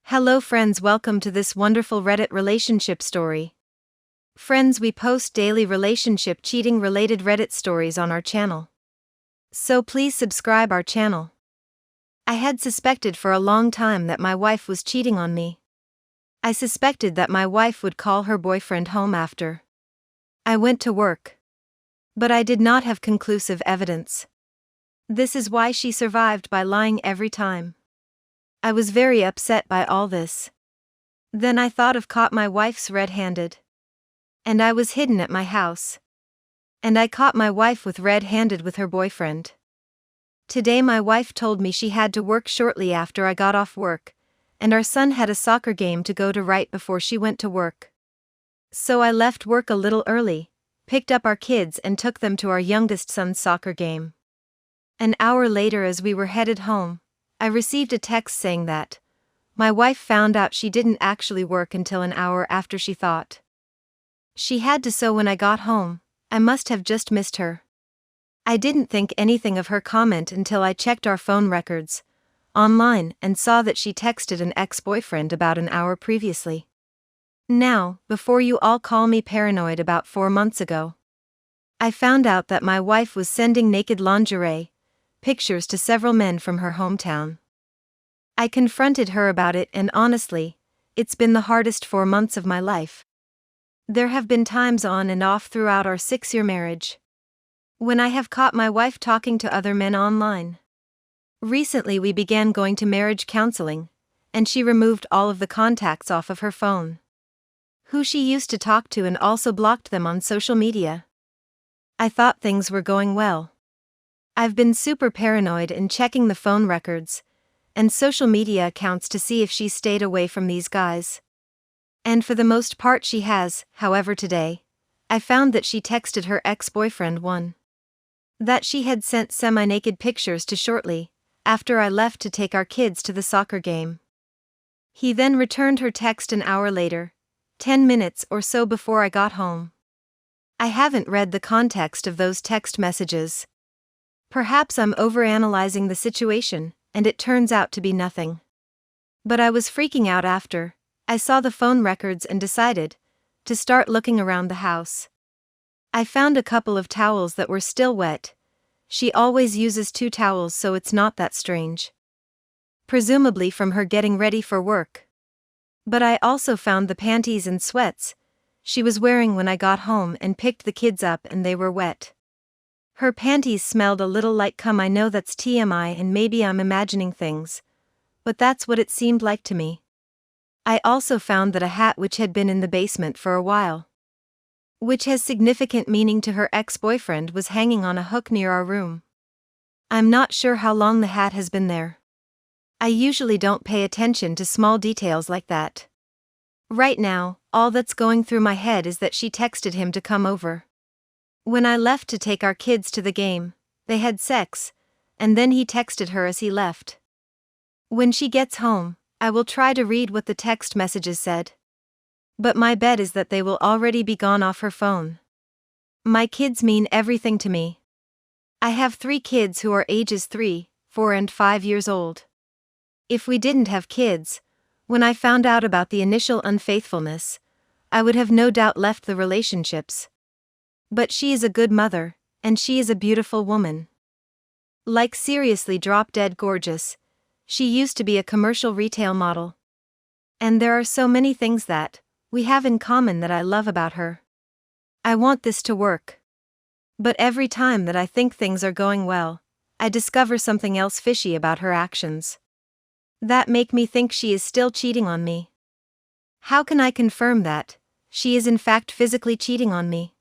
Hello friends, welcome to this wonderful Reddit relationship story. Friends, we post daily relationship cheating related Reddit stories on our channel. So please subscribe our channel. I had suspected for a long time that my wife was cheating on me. I suspected that my wife would call her boyfriend home after I went to work. But I did not have conclusive evidence. This is why she survived by lying every time. I was very upset by all this. Then I thought of caught my wife's red-handed. And I was hidden at my house. And I caught my wife with red-handed with her boyfriend. Today my wife told me she had to work shortly after I got off work, and our son had a soccer game to go to right before she went to work. So I left work a little early, picked up our kids and took them to our youngest son's soccer game. An hour later, as we were headed home, I received a text saying that my wife found out she didn't actually work until an hour after she thought she had to, so when I got home, I must have just missed her. I didn't think anything of her comment until I checked our phone records online and saw that she texted an ex-boyfriend about an hour previously. Now, before you all call me paranoid, about 4 months ago, I found out that my wife was sending naked lingerie pictures to several men from her hometown. I confronted her about it, and honestly, it's been the hardest 4 months of my life. There have been times on and off throughout our 6-year marriage when I have caught my wife talking to other men online. Recently we began going to marriage counseling, and she removed all of the contacts off of her phone who she used to talk to, and also blocked them on social media. I thought things were going well. I've been super paranoid and checking the phone records and social media accounts to see if she stayed away from these guys. And for the most part she has. However, today, I found that she texted her ex-boyfriend that she had sent semi-naked pictures to shortly after I left to take our kids to the soccer game. He then returned her text an hour later, 10 minutes or so before I got home. I haven't read the context of those text messages. Perhaps I'm overanalyzing the situation, and it turns out to be nothing. But I was freaking out after I saw the phone records and decided to start looking around the house. I found a couple of towels that were still wet. She always uses 2 towels, so it's not that strange. Presumably from her getting ready for work. But I also found the panties and sweats she was wearing when I got home and picked the kids up, and they were wet. Her panties smelled a little like cum. I know that's TMI and maybe I'm imagining things, but that's what it seemed like to me. I also found that a hat which had been in the basement for a while, which has significant meaning to her ex-boyfriend, was hanging on a hook near our room. I'm not sure how long the hat has been there. I usually don't pay attention to small details like that. Right now, all that's going through my head is that she texted him to come over. When I left to take our kids to the game, they had sex, and then he texted her as he left. When she gets home, I will try to read what the text messages said. But my bet is that they will already be gone off her phone. My kids mean everything to me. I have 3 kids who are ages 3, 4 and 5 years old. If we didn't have kids, when I found out about the initial unfaithfulness, I would have no doubt left the relationships. But she is a good mother, and she is a beautiful woman. Like, seriously drop-dead gorgeous. She used to be a commercial retail model. And there are so many things that we have in common that I love about her. I want this to work. But every time that I think things are going well, I discover something else fishy about her actions that make me think she is still cheating on me. How can I confirm that she is in fact physically cheating on me?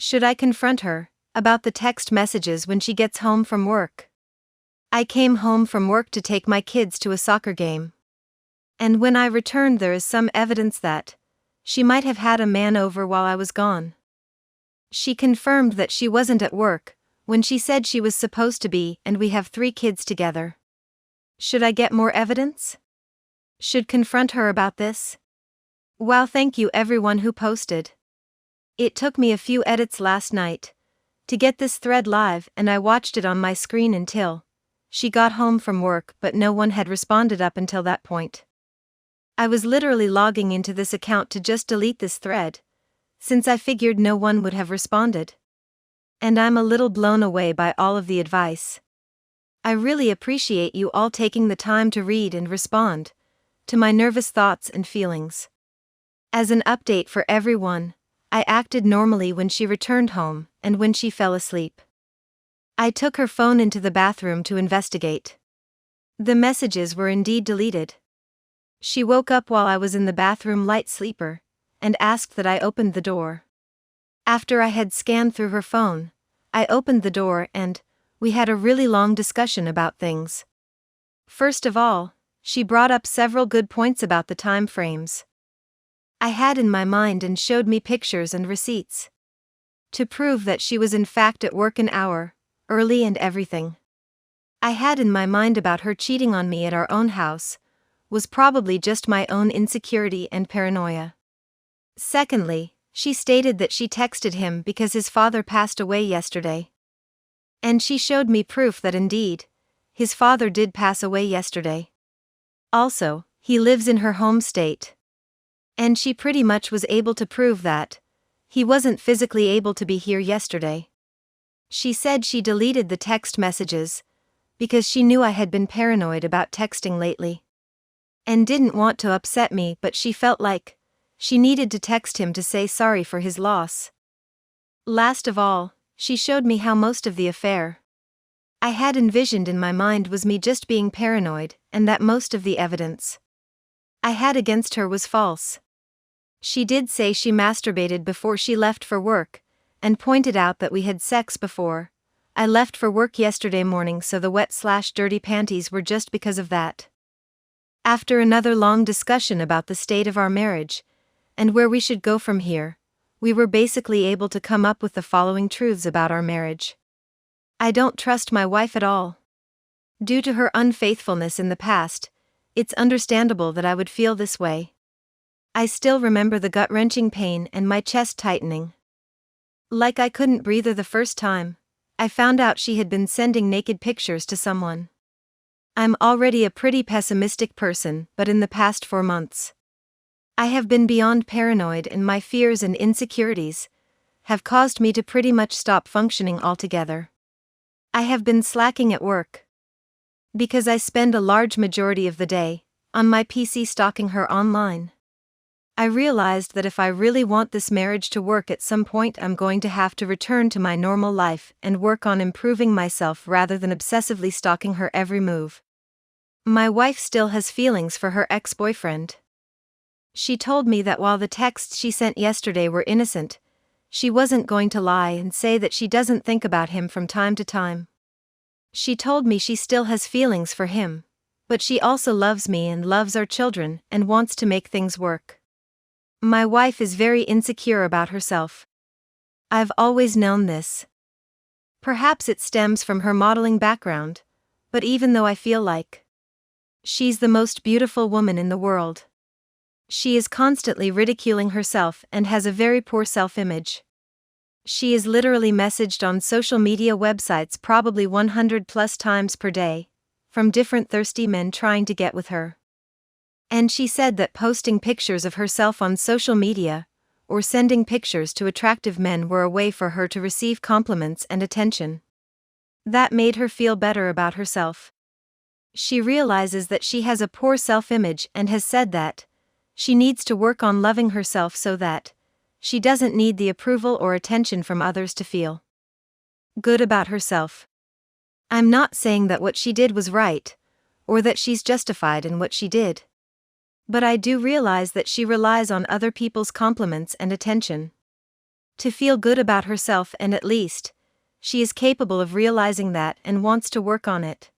Should I confront her about the text messages when she gets home from work? I came home from work to take my kids to a soccer game. And when I returned, there is some evidence that she might have had a man over while I was gone. She confirmed that she wasn't at work when she said she was supposed to be, and we have 3 kids together. Should I get more evidence? Should confront her about this? Wow, thank you everyone who posted. It took me a few edits last night to get this thread live, and I watched it on my screen until she got home from work, but no one had responded up until that point. I was literally logging into this account to just delete this thread, since I figured no one would have responded. And I'm a little blown away by all of the advice. I really appreciate you all taking the time to read and respond to my nervous thoughts and feelings. As an update for everyone, I acted normally when she returned home and when she fell asleep. I took her phone into the bathroom to investigate. The messages were indeed deleted. She woke up while I was in the bathroom light sleeper, and asked that I opened the door. After I had scanned through her phone, I opened the door and we had a really long discussion about things. First of all, she brought up several good points about the time frames I had in my mind and showed me pictures and receipts to prove that she was in fact at work an hour early and everything I had in my mind about her cheating on me at our own house was probably just my own insecurity and paranoia. Secondly, she stated that she texted him because his father passed away yesterday. And she showed me proof that indeed, his father did pass away yesterday. Also, he lives in her home state. And she pretty much was able to prove that he wasn't physically able to be here yesterday. She said she deleted the text messages because she knew I had been paranoid about texting lately. And didn't want to upset me, but she felt like she needed to text him to say sorry for his loss. Last of all, she showed me how most of the affair I had envisioned in my mind was me just being paranoid, and that most of the evidence I had against her was false. She did say she masturbated before she left for work, and pointed out that we had sex before I left for work yesterday morning, so the wet/dirty panties were just because of that. After another long discussion about the state of our marriage, and where we should go from here, we were basically able to come up with the following truths about our marriage. I don't trust my wife at all. Due to her unfaithfulness in the past, it's understandable that I would feel this way. I still remember the gut-wrenching pain and my chest tightening. Like I couldn't breathe the first time I found out she had been sending naked pictures to someone. I'm already a pretty pessimistic person, but in the past 4 months, I have been beyond paranoid, and my fears and insecurities have caused me to pretty much stop functioning altogether. I have been slacking at work because I spend a large majority of the day on my PC stalking her online. I realized that if I really want this marriage to work at some point, I'm going to have to return to my normal life and work on improving myself rather than obsessively stalking her every move. My wife still has feelings for her ex-boyfriend. She told me that while the texts she sent yesterday were innocent, she wasn't going to lie and say that she doesn't think about him from time to time. She told me she still has feelings for him, but she also loves me and loves our children and wants to make things work. My wife is very insecure about herself. I've always known this. Perhaps it stems from her modeling background, but even though I feel like she's the most beautiful woman in the world, she is constantly ridiculing herself and has a very poor self-image. She is literally messaged on social media websites probably 100+ times per day, from different thirsty men trying to get with her. And she said that posting pictures of herself on social media, or sending pictures to attractive men, were a way for her to receive compliments and attention. That made her feel better about herself. She realizes that she has a poor self-image and has said that she needs to work on loving herself so that she doesn't need the approval or attention from others to feel good about herself. I'm not saying that what she did was right, or that she's justified in what she did. But I do realize that she relies on other people's compliments and attention to feel good about herself, and at least she is capable of realizing that and wants to work on it.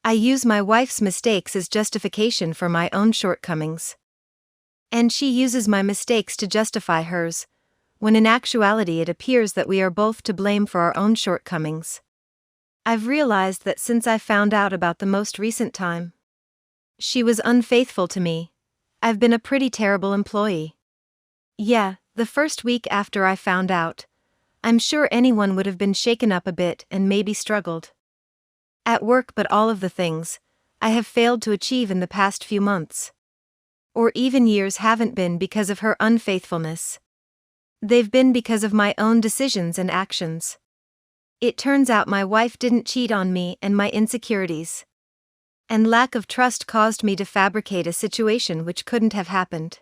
I use my wife's mistakes as justification for my own shortcomings. And she uses my mistakes to justify hers, when in actuality it appears that we are both to blame for our own shortcomings. I've realized that since I found out about the most recent time she was unfaithful to me, I've been a pretty terrible employee. Yeah, the first week after I found out, I'm sure anyone would have been shaken up a bit and maybe struggled at work, but all of the things I have failed to achieve in the past few months, or even years haven't been because of her unfaithfulness. They've been because of my own decisions and actions. It turns out my wife didn't cheat on me, and my insecurities and lack of trust caused me to fabricate a situation which couldn't have happened.